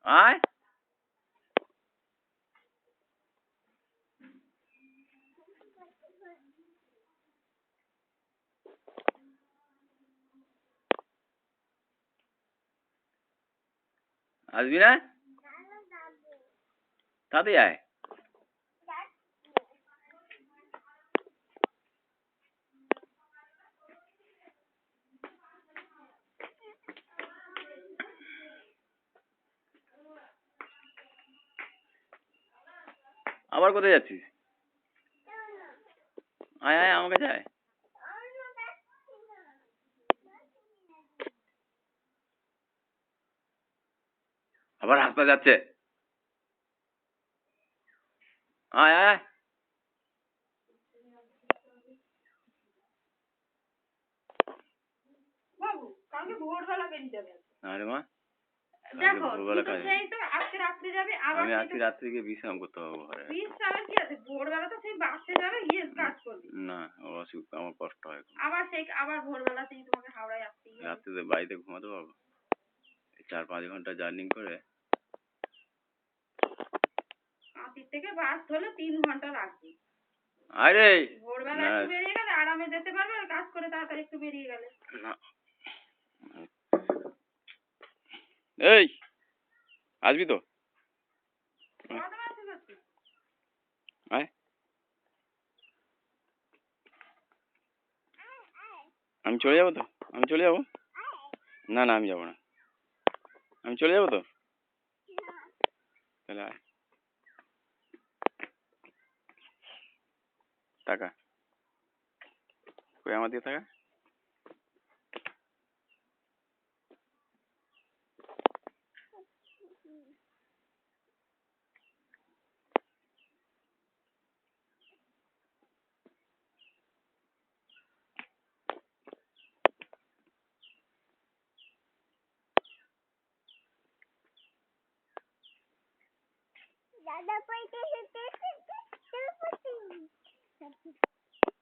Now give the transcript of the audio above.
আয় আসবি না তাড়াতাড়ি আয় আবার কোথায় যাচ্ছিস আয় আয় আমার কাছে আয় আবার হাত পা যাচ্ছে আয় আয় বাবু কালকে ভোরবেলা বেরিয়ে যাবে আরে মা দেখো সেই তো আজকে রাত্রে যাবে আবার আমি আজকে রাত্রে গিয়ে বিশ্রাম করতে পারবো ঘরে বিশ্রামের কি আছে ভোরবেলা তো সেই বাসে যাবে কাজ করবে না অসুবিধা আমার কষ্ট হয় আবার ভোরবেলাতেই তোমাকে হাওড়ায় আসতে হবে রাত্রে বাড়িতে ঘুমাতে পারবো 4-5 ঘন্টা জার্নি করে কাঁথির থেকে বাস ধরলে 3 ঘন্টা লাগবে আরে ভোরবেলা একটু বেরিয়ে গেলে আরামে যেতে পারবে কাজ করে তাড়াতাড়ি একটু বেরিয়ে গেলে না এই আসবি তো আয় আমি চলে যাবো তো আমি চলে যাবো না না আমি যাবো না আমি চলে যাবো তো তাহলে আয় টাকা কই আমার দিয়ে টাকা দাদা কইতে